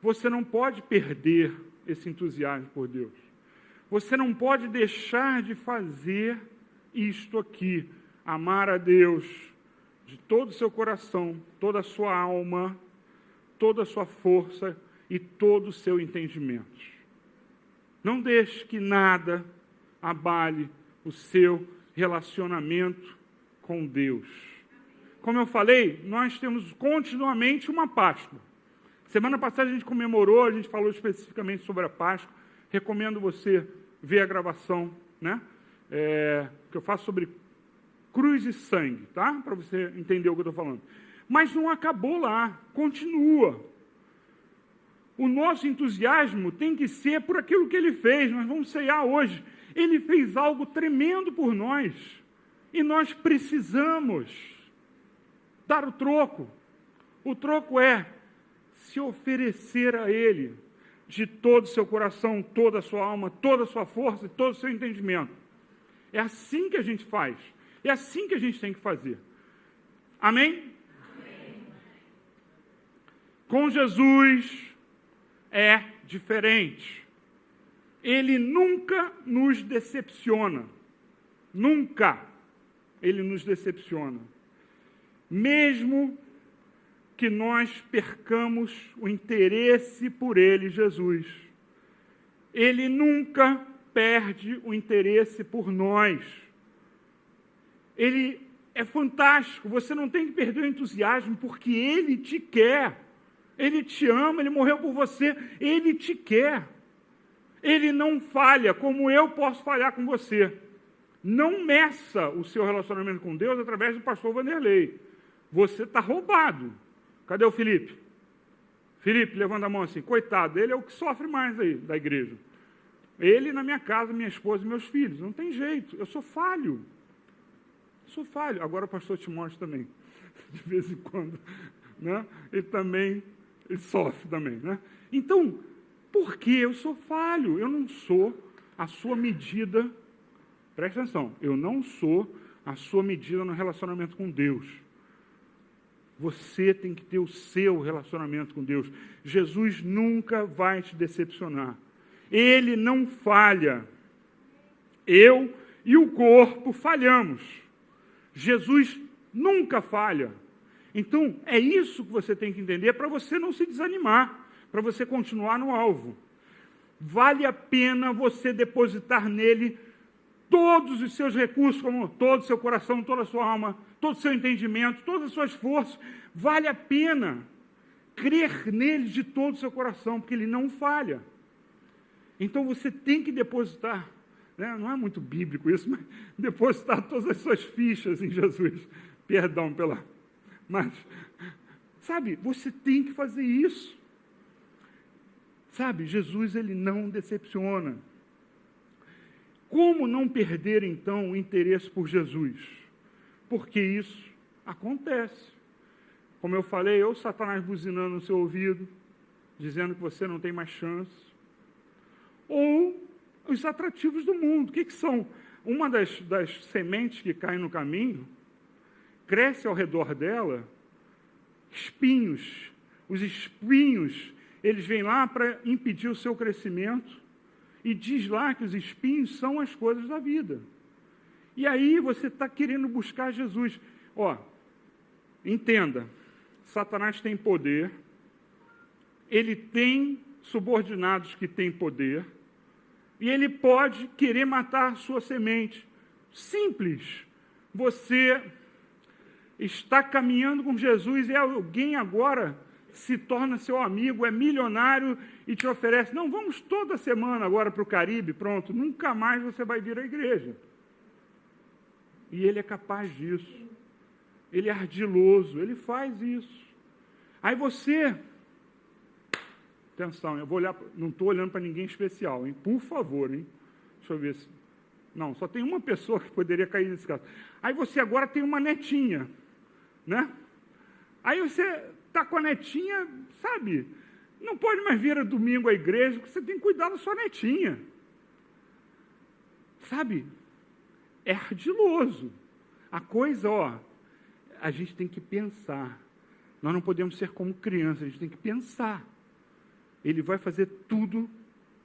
Speaker 1: Você não pode perder esse entusiasmo por Deus. Você não pode deixar de fazer isto aqui. Amar a Deus de todo o seu coração, toda a sua alma, toda a sua força e todo o seu entendimento. Não deixe que nada abale o seu relacionamento com Deus. Como eu falei, nós temos continuamente uma Páscoa. Semana passada a gente comemorou, a gente falou especificamente sobre a Páscoa. Recomendo você ver a gravação, né? Que eu faço sobre cruz e sangue, tá? Para você entender o que eu estou falando. Mas não acabou lá, continua. O nosso entusiasmo tem que ser por aquilo que ele fez. Nós vamos ceiar hoje. Ele fez algo tremendo por nós. E nós precisamos dar o troco. O troco é se oferecer a Ele de todo o seu coração, toda a sua alma, toda a sua força e todo o seu entendimento. É assim que a gente faz. É assim que a gente tem que fazer. Amém? Amém. Com Jesus é diferente. Ele nunca nos decepciona. Nunca Ele nos decepciona. Mesmo que nós percamos o interesse por Ele, Jesus. Ele nunca perde o interesse por nós. Ele é fantástico, você não tem que perder o entusiasmo, porque Ele te quer. Ele te ama, Ele morreu por você, Ele te quer. Ele não falha, como eu posso falhar com você. Não meça o seu relacionamento com Deus através do pastor Vanderlei. Você está roubado. Cadê o Felipe? Felipe, levanta a mão assim. Coitado, ele é o que sofre mais aí da igreja. Ele na minha casa, minha esposa e meus filhos. Não tem jeito, eu sou falho. Sou falho. Agora o pastor Timóteo também. De vez em quando. Né? Ele sofre também. Né? Então, por que eu sou falho? Eu não sou a sua medida. Presta atenção. Eu não sou a sua medida no relacionamento com Deus. Você tem que ter o seu relacionamento com Deus. Jesus nunca vai te decepcionar. Ele não falha. Eu e o corpo falhamos. Jesus nunca falha. Então, é isso que você tem que entender para você não se desanimar, para você continuar no alvo. Vale a pena você depositar nele todos os seus recursos, como todo o seu coração, toda a sua alma, todo o seu entendimento, todas as suas forças. Vale a pena crer nele de todo o seu coração, porque ele não falha. Então você tem que depositar, né? Não é muito bíblico isso, mas depositar todas as suas fichas em Jesus. Perdão pela... Mas, sabe, você tem que fazer isso. Sabe, Jesus, ele não decepciona. Como não perder, então, o interesse por Jesus? Porque isso acontece. Como eu falei, ou Satanás buzinando no seu ouvido, dizendo que você não tem mais chance, ou os atrativos do mundo. O que são? Uma das sementes que caem no caminho, cresce ao redor dela espinhos. Os espinhos, eles vêm lá para impedir o seu crescimento, e diz lá que os espinhos são as coisas da vida. E aí você está querendo buscar Jesus. Entenda, Satanás tem poder, ele tem subordinados que têm poder, E ele pode querer matar a sua semente. Simples. Você está caminhando com Jesus e alguém agora se torna seu amigo, é milionário e te oferece, não, vamos toda semana agora para o Caribe, pronto, nunca mais você vai vir à igreja. E ele é capaz disso. Ele é ardiloso, ele faz isso. Aí você... Atenção, eu vou olhar, não estou olhando para ninguém especial, hein? Por favor, hein? Deixa eu ver se... Não, só tem uma pessoa que poderia cair nesse caso. Aí você agora tem uma netinha, né? Aí você está com a netinha, sabe? Não pode mais vir a domingo à igreja, porque você tem que cuidar da sua netinha. Sabe? É ardiloso. A coisa, a gente tem que pensar. Nós não podemos ser como criança, a gente tem que pensar. Ele vai fazer tudo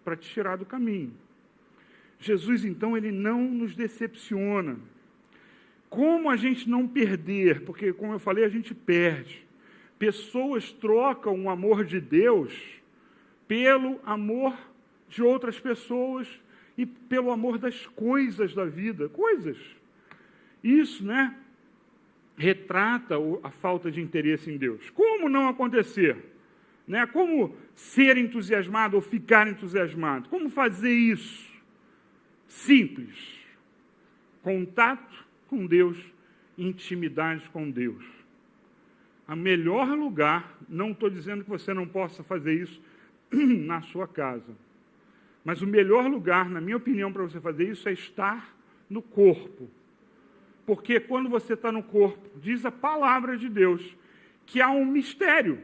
Speaker 1: para te tirar do caminho. Jesus, então, ele não nos decepciona. Como a gente não perder? Porque, como eu falei, a gente perde. Pessoas trocam o amor de Deus pelo amor de outras pessoas e pelo amor das coisas da vida. Coisas. Isso, né? Retrata a falta de interesse em Deus. Como não acontecer? Né? Como ser entusiasmado ou ficar entusiasmado? Como fazer isso? Simples. Contato com Deus, intimidade com Deus. O melhor lugar, não estou dizendo que você não possa fazer isso na sua casa, mas o melhor lugar, na minha opinião, para você fazer isso é estar no corpo. Porque quando você está no corpo, diz a palavra de Deus, que há um mistério.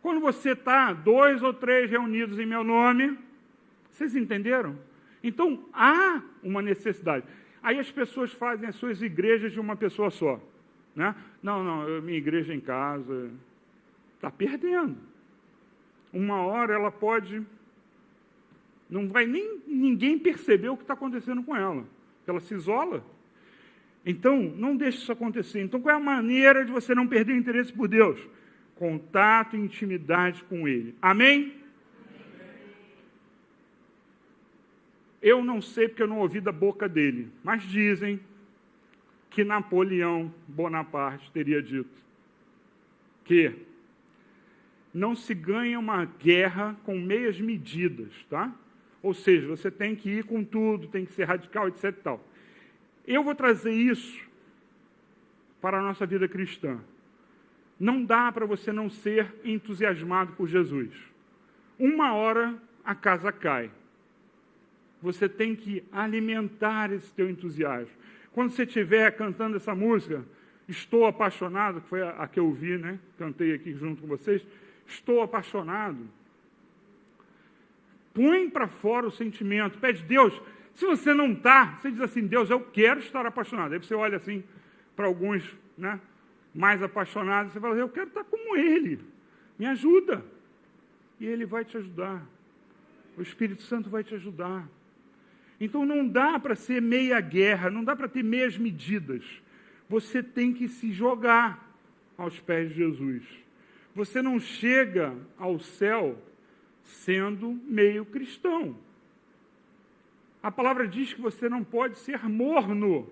Speaker 1: Quando você está 2 ou 3 reunidos em meu nome, vocês entenderam? Então, há uma necessidade. Aí as pessoas fazem as suas igrejas de uma pessoa só. Né? Não, minha igreja em casa. Está perdendo. Uma hora ela pode... Não vai nem ninguém perceber o que está acontecendo com ela. Ela se isola. Então, não deixe isso acontecer. Então, qual é a maneira de você não perder o interesse por Deus? Contato e intimidade com Ele. Amém? Eu não sei porque eu não ouvi da boca dele, mas dizem que Napoleão Bonaparte teria dito que não se ganha uma guerra com meias medidas, tá? Ou seja, você tem que ir com tudo, tem que ser radical, etc. e tal. Eu vou trazer isso para a nossa vida cristã. Não dá para você não ser entusiasmado por Jesus. Uma hora a casa cai. Você tem que alimentar esse teu entusiasmo. Quando você estiver cantando essa música, Estou Apaixonado, que foi a que eu vi, né? Cantei aqui junto com vocês. Estou apaixonado. Põe para fora o sentimento. Pede, Deus, se você não está, você diz assim, Deus, eu quero estar apaixonado. Aí você olha assim para alguns, né, mais apaixonados, você fala, eu quero estar como ele. Me ajuda. E ele vai te ajudar. O Espírito Santo vai te ajudar. Então, não dá para ser meia guerra, não dá para ter meias medidas. Você tem que se jogar aos pés de Jesus. Você não chega ao céu sendo meio cristão. A palavra diz que você não pode ser morno.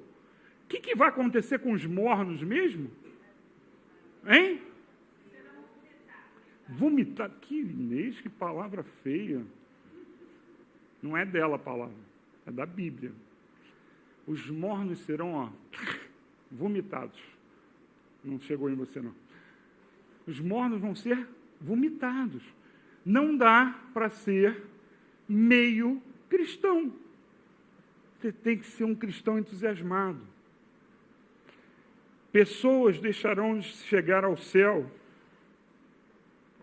Speaker 1: O que vai acontecer com os mornos mesmo? Hein? Vomitar. Que Inês, que palavra feia. Não é dela a palavra. É da Bíblia. Os mornos serão, vomitados. Não chegou em você, não. Os mornos vão ser vomitados. Não dá para ser meio cristão. Você tem que ser um cristão entusiasmado. Pessoas deixarão de chegar ao céu.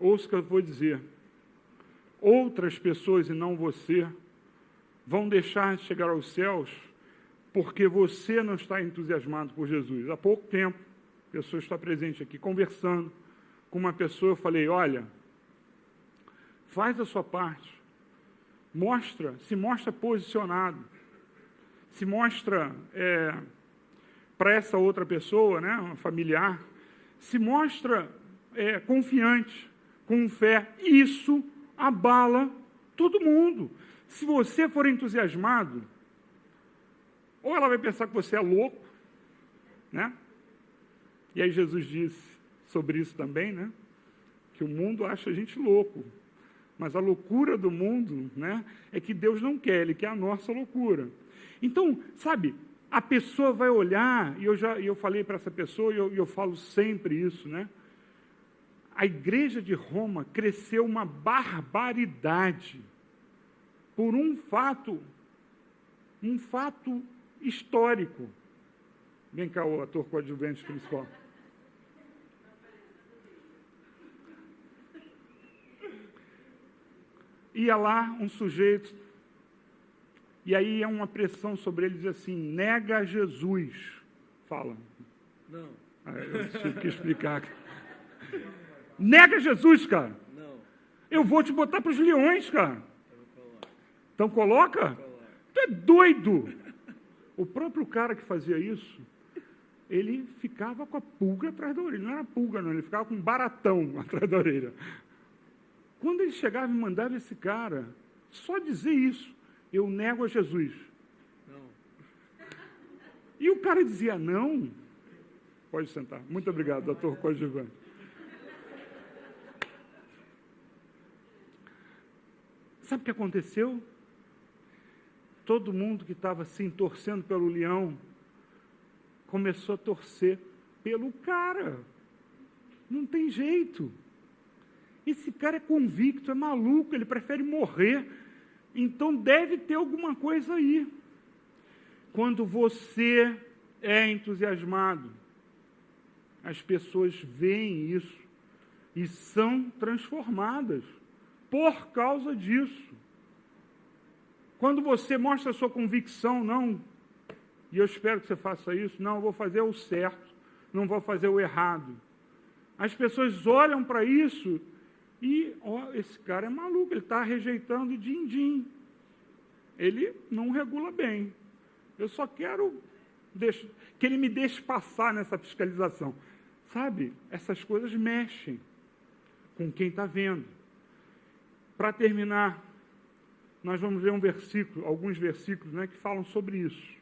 Speaker 1: Ouça o que eu vou dizer. Outras pessoas, e não você, vão deixar de chegar aos céus porque você não está entusiasmado por Jesus. Há pouco tempo, a pessoa está presente aqui, conversando com uma pessoa, eu falei, olha, faz a sua parte, se mostra posicionado, se mostra para essa outra pessoa, né, um familiar, se mostra confiante, com fé. Isso abala todo mundo. Se você for entusiasmado, ou ela vai pensar que você é louco, né? E aí Jesus disse sobre isso também, né? Que o mundo acha a gente louco. Mas a loucura do mundo, né, é que Deus não quer, Ele quer a nossa loucura. Então, sabe, a pessoa vai olhar, e eu falei para essa pessoa, e eu falo sempre isso, né? A igreja de Roma cresceu uma barbaridade por um fato histórico. Vem cá, o ator coadjuvante principal. Ia lá um sujeito, e aí é uma pressão sobre ele, diz assim, nega Jesus. Fala.
Speaker 2: Não.
Speaker 1: Eu tive que explicar. Nega Jesus, cara.
Speaker 2: Não.
Speaker 1: Eu vou te botar para os leões, cara. Então coloca?
Speaker 2: Coloca.
Speaker 1: Tu é doido. O próprio cara que fazia isso, ele ficava com a pulga atrás da orelha. Não era pulga, não, ele ficava com um baratão atrás da orelha. Quando ele chegava e mandava esse cara só dizer isso, eu nego a Jesus.
Speaker 2: Não.
Speaker 1: E o cara dizia, não. Pode sentar. Muito obrigado, doutor coadjuvante. Sabe o que aconteceu? Todo mundo que estava assim, torcendo pelo leão, começou a torcer pelo cara. Não tem jeito. Esse cara é convicto, é maluco, ele prefere morrer. Então deve ter alguma coisa aí. Quando você é entusiasmado, as pessoas veem isso e são transformadas por causa disso. Quando você mostra a sua convicção, não, e eu espero que você faça isso, não, eu vou fazer o certo, não vou fazer o errado. As pessoas olham para isso e, esse cara é maluco, ele está rejeitando din-din. Ele não regula bem. Eu só quero que ele me deixe passar nessa fiscalização. Sabe, essas coisas mexem com quem está vendo. Para terminar, nós vamos ler alguns versículos, né, que falam sobre isso.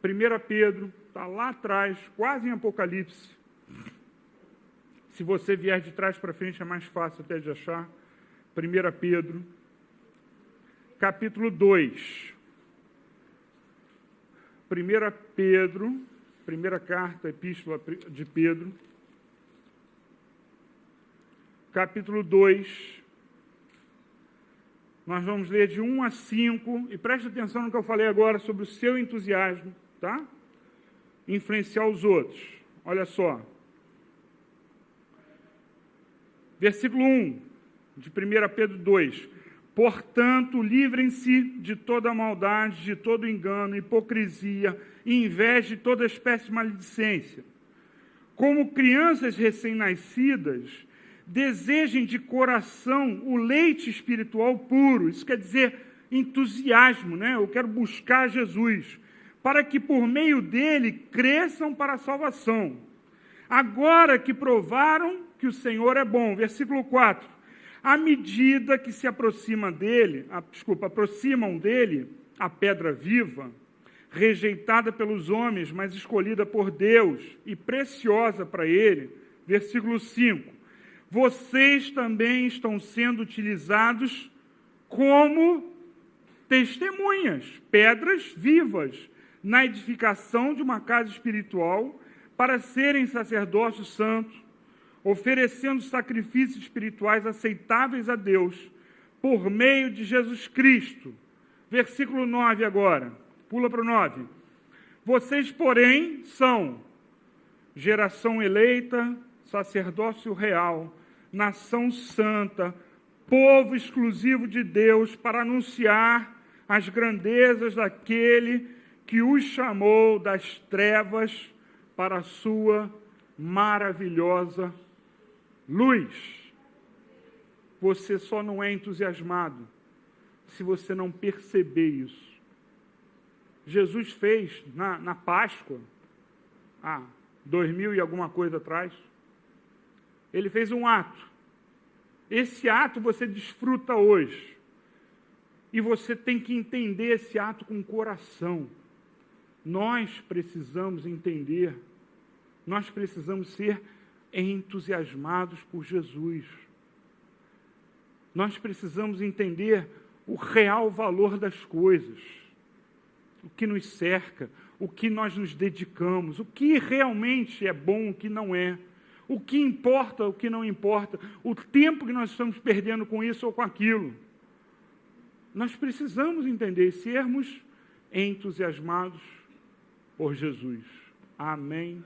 Speaker 1: 1 Pedro, está lá atrás, quase em Apocalipse. Se você vier de trás para frente, é mais fácil até de achar. 1 Pedro, capítulo 2. 1 Pedro, primeira carta, epístola de Pedro, capítulo 2. Nós vamos ler de 1 a 5, e preste atenção no que eu falei agora sobre o seu entusiasmo, tá? Influenciar os outros. Olha só. Versículo 1, de 1 Pedro 2. Portanto, livrem-se de toda maldade, de todo engano, hipocrisia, inveja e toda espécie de maledicência. Como crianças recém-nascidas, desejem de coração o leite espiritual puro. Isso quer dizer entusiasmo, né? Eu quero buscar Jesus, para que por meio dele cresçam para a salvação. Agora que provaram que o Senhor é bom. Versículo 4. À medida que se aproximam dele a pedra viva, rejeitada pelos homens, mas escolhida por Deus e preciosa para ele. Versículo 5. Vocês também estão sendo utilizados como testemunhas, pedras vivas, na edificação de uma casa espiritual, para serem sacerdócio santo, oferecendo sacrifícios espirituais aceitáveis a Deus, por meio de Jesus Cristo. Versículo 9 agora, pula para o 9. Vocês, porém, são geração eleita, sacerdócio real, nação santa, povo exclusivo de Deus, para anunciar as grandezas daquele que os chamou das trevas para a sua maravilhosa luz. Você só não é entusiasmado se você não perceber isso. Jesus fez na Páscoa, 2000 e alguma coisa atrás, ele fez um ato. Esse ato você desfruta hoje. E você tem que entender esse ato com o coração. Nós precisamos entender, nós precisamos ser entusiasmados por Jesus. Nós precisamos entender o real valor das coisas, o que nos cerca, o que nós nos dedicamos, o que realmente é bom, o que não é, o que importa, o que não importa, o tempo que nós estamos perdendo com isso ou com aquilo. Nós precisamos entender e sermos entusiasmados por Jesus. Amém.